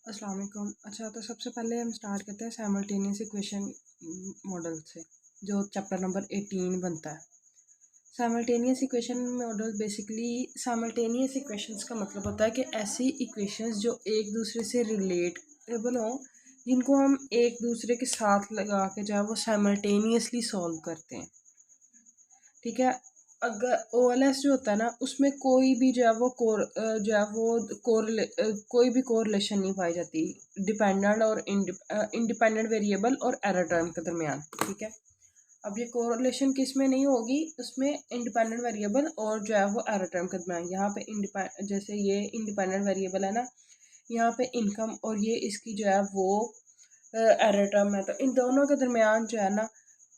अस्सलाम वालेकुम। अच्छा, तो सबसे पहले हम स्टार्ट करते हैं साइमल्टेनियस इक्वेशन मॉडल से, जो चैप्टर नंबर 18 बनता है। Simultaneous equation model basically simultaneous equations का मतलब होता है कि ऐसी इक्वेशंस जो एक दूसरे से रिलेटेबल हों, जिनको हम एक दूसरे के साथ लगा के जो है वो साइमल्टेनियसली सॉल्व करते हैं। ठीक है। अगर OLS जो होता है ना, उसमें कोई भी जो है वो कोई भी कोरिलेशन नहीं पाई जाती डिपेंडेंट और इंडिपेंडेंट वेरिएबल और एरर टर्म के दरमियान। ठीक है। अब ये कोरिलेशन किस में नहीं होगी, उसमें इंडिपेंडेंट वेरिएबल और जो है वो एरर टर्म के दरमियान। यहाँ पे जैसे ये इंडिपेंडेंट वेरिएबल है ना, यहाँ पे इनकम और ये इसकी जो है वो एरर टर्म है, तो इन दोनों के दरमियान जो है ना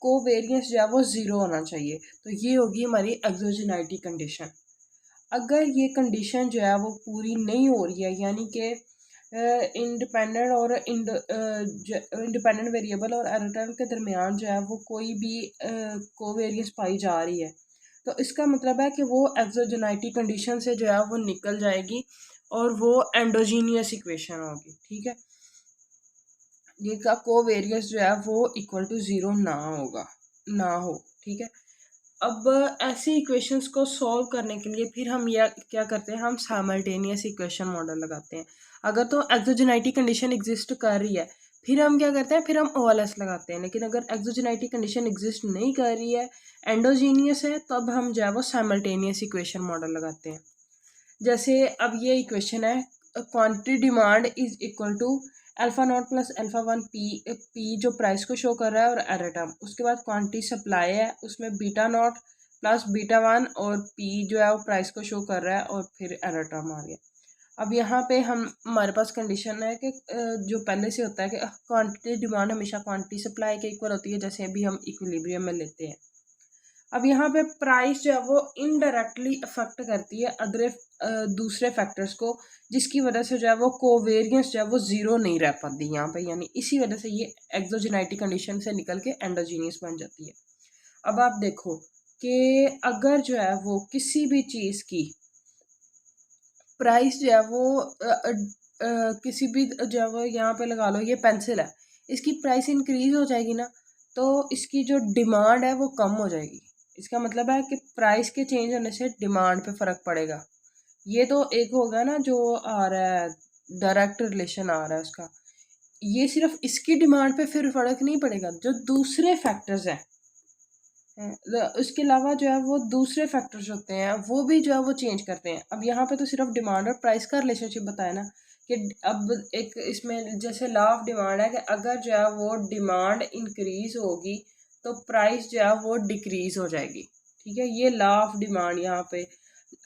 कोवेरियंस जो है वो ज़ीरो होना चाहिए। तो ये होगी हमारी एक्सोजेनाइटी कंडीशन। अगर ये कंडीशन जो है वो पूरी नहीं हो रही है, यानी कि इंडिपेंडेंट वेरिएबल और एरर टर्म के दरमियान जो है वो कोई भी कोवेरियंस पाई जा रही है, तो इसका मतलब है कि वो एक्सोजेनाइटी कंडीशन से जो है वो निकल जाएगी और वो एंडोजीनियस इक्वेशन होगी। ठीक है। जिनका कोवेरियंस जो है वो इक्वल टू ज़ीरो ना हो। ठीक है। अब ऐसी इक्वेशंस को सॉल्व करने के लिए फिर हम यह क्या करते हैं, हम साइमल्टेनियस इक्वेशन मॉडल लगाते हैं। अगर तो एक्सोजेनाइटी कंडीशन एग्जिस्ट कर रही है, फिर हम क्या करते हैं, फिर हम OLS लगाते हैं। लेकिन अगर एक्सोजेनाइटी कंडीशन एग्जिस्ट नहीं कर रही है, एंडोजीनियस है, तब हम जो है वो साइमल्टेनियस इक्वेशन मॉडल लगाते हैं। जैसे अब ये इक्वेशन है, quantity demand is equal to alpha not plus alpha one P जो प्राइस को शो कर रहा है और एरर टर्म। उसके बाद क्वांटिटी सप्लाई है, उसमें beta not plus beta one और पी जो है वो प्राइस को शो कर रहा है और फिर एरर टर्म आ गया। अब यहाँ पे हमारे पास कंडीशन है कि जो पहले से होता है कि क्वांटिटी डिमांड हमेशा क्वांटिटी सप्लाई के इक्वल होती है, जैसे अभी हम इक्विलिब्रियम में लेते हैं। अब यहाँ पे प्राइस जो है वो इनडायरेक्टली अफेक्ट करती है दूसरे फैक्टर्स को, जिसकी वजह से जो है वो कोवेरियंस जो है वो ज़ीरो नहीं रह पाती यहाँ पे, यानी इसी वजह से ये एक्सोजेनाइटी कंडीशन से निकल के एंडोजीनियस बन जाती है। अब आप देखो कि अगर जो है वो किसी भी चीज़ की प्राइस जो है वो किसी भी जो है वो यहाँ पे लगा लो, ये पेंसिल है, इसकी प्राइस इंक्रीज हो जाएगी ना, तो इसकी जो डिमांड है वो कम हो जाएगी। इसका मतलब है कि प्राइस के चेंज होने से डिमांड पे फ़र्क पड़ेगा। ये तो एक होगा ना जो आ रहा है, डायरेक्ट रिलेशन आ रहा है उसका। ये सिर्फ इसकी डिमांड पे फिर फ़र्क नहीं पड़ेगा, जो दूसरे फैक्टर्स हैं उसके अलावा जो है वो दूसरे फैक्टर्स होते हैं, वो भी जो है वो चेंज करते हैं। अब यहाँ पे तो सिर्फ डिमांड और प्राइस का रिलेशनशिप बताया ना, कि अब एक इसमें जैसे लॉ ऑफ डिमांड है कि अगर जो है वो डिमांड इंक्रीज होगी तो प्राइस जो है वो डिक्रीज हो जाएगी। ठीक है। ये लॉ ऑफ डिमांड यहाँ पे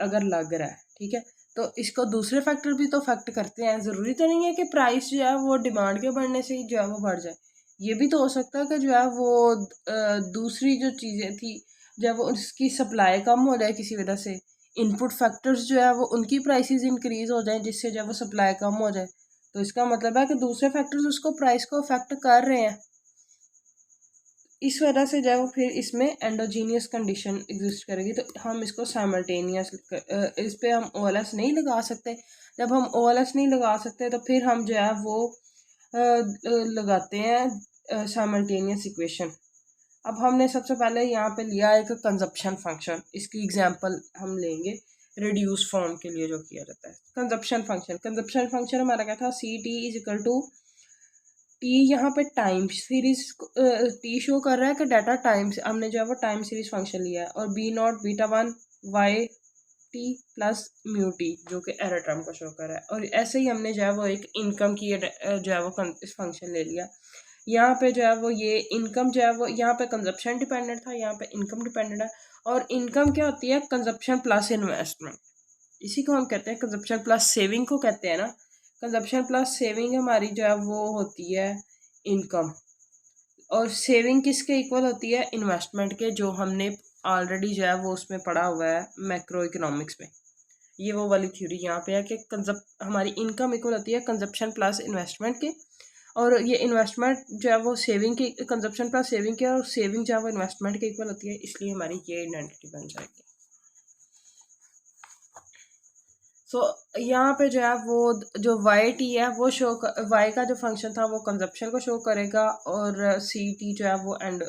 अगर लग रहा है। ठीक है। तो इसको दूसरे फैक्टर भी तो अफेक्ट करते हैं, ज़रूरी तो नहीं है कि प्राइस जो है वो डिमांड के बढ़ने से ही जो है वो बढ़ जाए। ये भी तो हो सकता है कि जो है वो दूसरी जो चीज़ें थी जब उसकी सप्लाई कम हो जाए किसी वजह से, इनपुट फैक्टर्स जो है वो उनकी प्राइसेस इंक्रीज हो जाए जिससे जब वो सप्लाई कम हो जाए, तो इसका मतलब है कि दूसरे फैक्टर्स उसको प्राइस को अफेक्ट कर रहे हैं। इस वजह से जो है वो फिर इसमें एंडोजीनियस कंडीशन एग्जिस्ट करेगी, तो हम इसको साइमल्टेनियस इस पे हम OLS नहीं लगा सकते। जब हम OLS नहीं लगा सकते तो फिर हम जो है वो लगाते हैं साइमल्टेनियस इक्वेशन। अब हमने सबसे पहले यहाँ पे लिया एक कंजप्शन फंक्शन, इसकी एग्जांपल हम लेंगे रिड्यूस फॉर्म के लिए जो किया जाता है। कंजप्शन फंक्शन हमारा क्या था, CT is equal to T, यहाँ पे टाइम सीरीज टी शो कर रहा है कि डाटा टाइम्स, हमने जो है वो टाइम सीरीज फंक्शन लिया है, और B not beta one Y T plus mu T जो कि एरर टर्म को शो कर रहा है। और ऐसे ही हमने जो है वो एक इनकम की जो है वो इस फंक्शन ले लिया। यहाँ पे जो है वो ये इनकम जो है वो यहाँ पे कंजप्शन डिपेंडेंट था, यहाँ पे इनकम डिपेंडेंट है। और इनकम क्या होती है, कंजप्शन प्लस इन्वेस्टमेंट, इसी को हम कहते हैं कंजप्शन प्लस सेविंग को कहते हैं ना। कंजप्शन प्लस सेविंग हमारी जो है वो होती है इनकम, और सेविंग किसके इक्वल होती है, इन्वेस्टमेंट के, जो हमने ऑलरेडी जो है वो उसमें पढ़ा हुआ है मैक्रो इकोनॉमिक्स में। ये वो वाली थ्योरी यहाँ पे है कि हमारी इनकम इक्वल होती है कंजप्शन प्लस इन्वेस्टमेंट के, और ये इन्वेस्टमेंट जो है वो सेविंग के, कंजप्शन प्लस सेविंग के, और सेविंग जो है वो इन्वेस्टमेंट के इक्वल होती है, इसलिए हमारी ये आइडेंटिटी बन जाएगी। सो यहाँ पे जो है वो जो वाई टी है वो वाई का जो फंक्शन था वो कंजप्शन को शो करेगा, और सी टी जो है वो एंड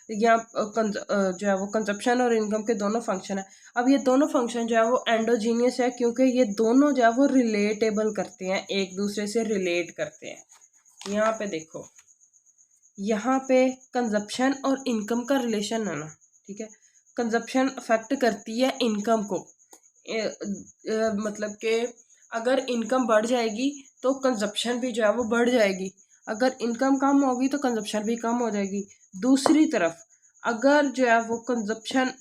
यहाँ जो है वो कंजप्शन और इनकम के दोनों फंक्शन है। अब ये दोनों फंक्शन जो है वो एंडोजीनियस है, क्योंकि ये दोनों जो है वो रिलेटेबल करते हैं, एक दूसरे से रिलेट करते हैं। यहाँ पे देखो, यहाँ पे कंजप्शन और इनकम का रिलेशन है ना, ठीक है। कंजप्शन अफेक्ट करती है इनकम को, मतलब कि अगर इनकम बढ़ जाएगी तो कंजप्शन भी जो है वो बढ़ जाएगी, अगर इनकम कम होगी तो कंजप्शन भी कम हो जाएगी। दूसरी तरफ अगर जो है वो कंजप्शन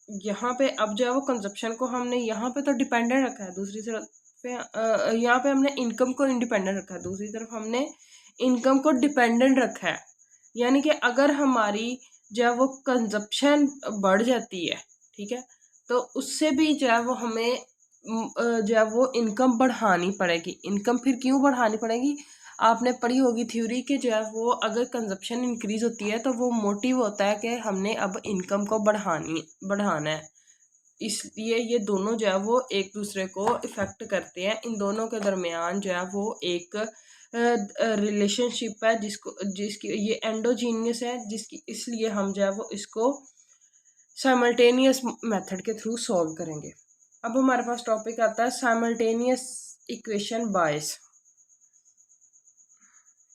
यहाँ पे, अब जो है वो कंजप्शन को हमने यहाँ पे तो डिपेंडेंट रखा है, दूसरी तरफ पे यहाँ पे हमने इनकम को इंडिपेंडेंट रखा है, दूसरी तरफ हमने इनकम को डिपेंडेंट रखा है। यानी कि अगर हमारी जो है वो कंजप्शन बढ़ जाती है, ठीक है, तो उससे भी जो है वो हमें जो है वो इनकम बढ़ानी पड़ेगी। इनकम फिर क्यों बढ़ानी पड़ेगी? आपने पढ़ी होगी थ्योरी कि जो है वो अगर कंजप्शन इंक्रीज होती है तो वो मोटिव होता है कि हमने अब इनकम को बढ़ाना है। इसलिए ये दोनों जो है वो एक दूसरे को इफ़ेक्ट करते हैं। इन दोनों के दरमियान जो है वो एक रिलेशनशिप है जिसकी ये एंडोजीनियस है, जिसकी इसलिए हम जो है वो इसको साइमल्टेनियस मेथड के थ्रू सॉल्व करेंगे। अब हमारे पास टॉपिक आता है साइमल्टेनियस इक्वेशन बायस।